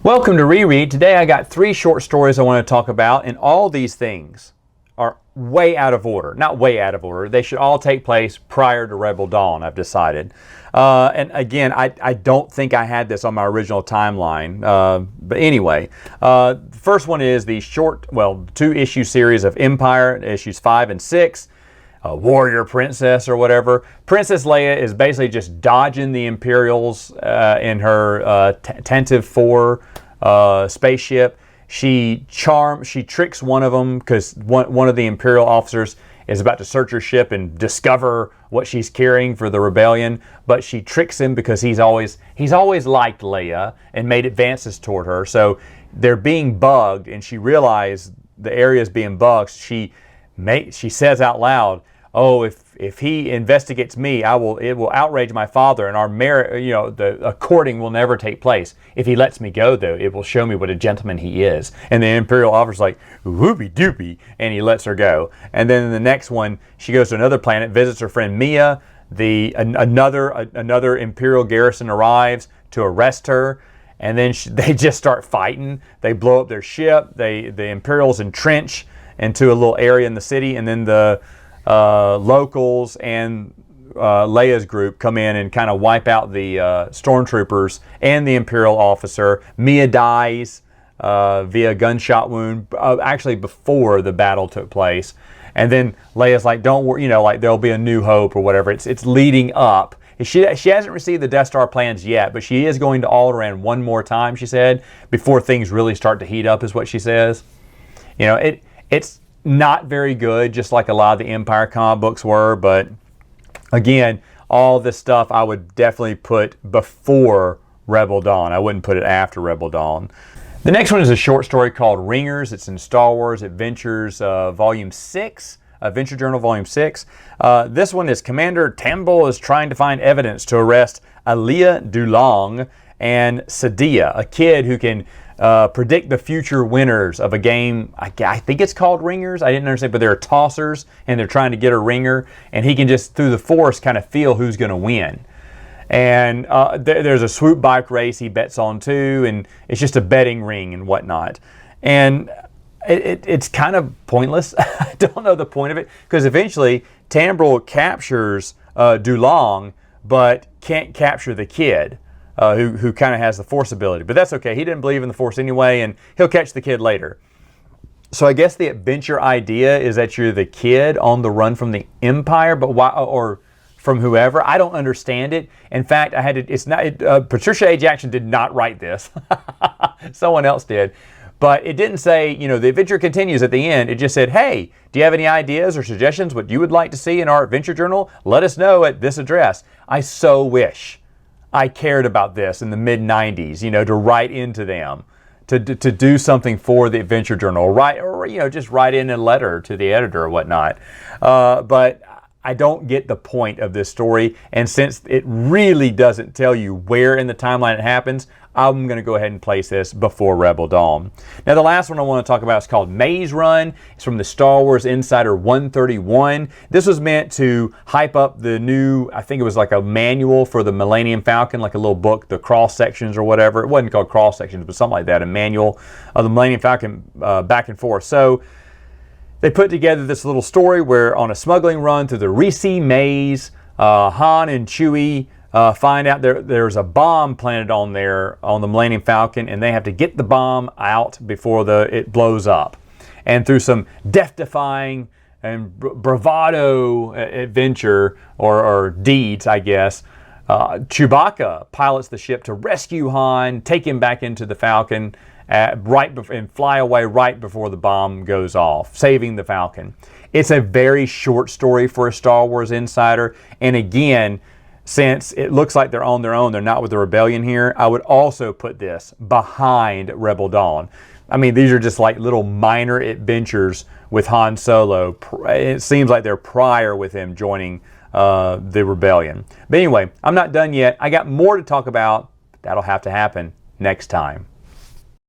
Welcome to Reread. Today I got 3 short stories I want to talk about, and all these things are way out of order. Not way out of order. They should all take place prior to Rebel Dawn, I've decided. And again, I don't think I had this on my original timeline. But anyway, the first one is the short, 2-issue series of Empire, issues 5 and 6. Warrior Princess or whatever. Princess Leia is basically just dodging the Imperials in her Tantive 4 spaceship. She tricks one of them because one of the Imperial officers is about to search her ship and discover what she's carrying for the rebellion, but she tricks him because he's always liked Leia and made advances toward her. So they're being bugged, and she realized the area is being bugged. She says out loud, "Oh, if he investigates me, it will outrage my father, and our marriage, a courting will never take place. If he lets me go, though, it will show me what a gentleman he is." And the Imperial officer's like, "Whoopie doopie," and he lets her go. And then in the next one, she goes to another planet, visits her friend Mia. Another Imperial garrison arrives to arrest her, and then they just start fighting. They blow up their ship. The Imperials entrench into a little area in the city, and then the locals and Leia's group come in and kind of wipe out the stormtroopers and the Imperial officer. Mia dies via gunshot wound, actually before the battle took place. And then Leia's like, "Don't worry, there'll be a new hope," or whatever. It's leading up. She hasn't received the Death Star plans yet, but she is going to Alderaan one more time, she said, before things really start to heat up, is what she says. It's not very good, just like a lot of the Empire comic books were, but again, all this stuff I would definitely put before Rebel Dawn. I wouldn't put it after Rebel Dawn. The next one is a short story called Ringers. It's in Star Wars Adventures Volume 6, Adventure Journal Volume 6. This one is Commander Tambul is trying to find evidence to arrest Alia Dulong and Sadia, a kid who can predict the future winners of a game. I think it's called Ringers. I didn't understand, but they're tossers, and they're trying to get a ringer, and he can just, through the Force, kind of feel who's going to win. And there's a swoop bike race he bets on too, and it's just a betting ring and whatnot. And it's kind of pointless. I don't know the point of it, because eventually Tambul captures Dulong, but can't capture the kid. Who kind of has the Force ability. But that's okay. He didn't believe in the Force anyway, and he'll catch the kid later. So I guess the adventure idea is that you're the kid on the run from the Empire, but why, or from whoever. I don't understand it. In fact, Patricia A. Jackson did not write this. Someone else did. But it didn't say, the adventure continues at the end. It just said, "Hey, do you have any ideas or suggestions what you would like to see in our adventure journal? Let us know at this address." I so wish I cared about this in the mid-90s, to write into them, to do something for the Adventure Journal, or just write in a letter to the editor or whatnot. But I don't get the point of this story, and since it really doesn't tell you where in the timeline it happens, I'm going to go ahead and place this before Rebel Dawn. Now, the last one I want to talk about is called Maze Run. It's from the Star Wars Insider 131. This was meant to hype up the new, I think it was like a manual for the Millennium Falcon, like a little book, the cross sections or whatever. It wasn't called cross sections, but something like that, a manual of the Millennium Falcon back and forth. So they put together this little story where on a smuggling run through the Reese Maze, Han and Chewie find out there's a bomb planted on the Millennium Falcon, and they have to get the bomb out before it blows up. And through some death-defying and bravado adventure or deeds, I guess, Chewbacca pilots the ship to rescue Han, take him back into the Falcon, and fly away right before the bomb goes off, saving the Falcon. It's a very short story for a Star Wars Insider, and again, since it looks like they're on their own, they're not with the Rebellion here, I would also put this behind Rebel Dawn. I mean, these are just like little minor adventures with Han Solo. It seems like they're prior with him joining the Rebellion. But anyway, I'm not done yet. I got more to talk about. That'll have to happen next time.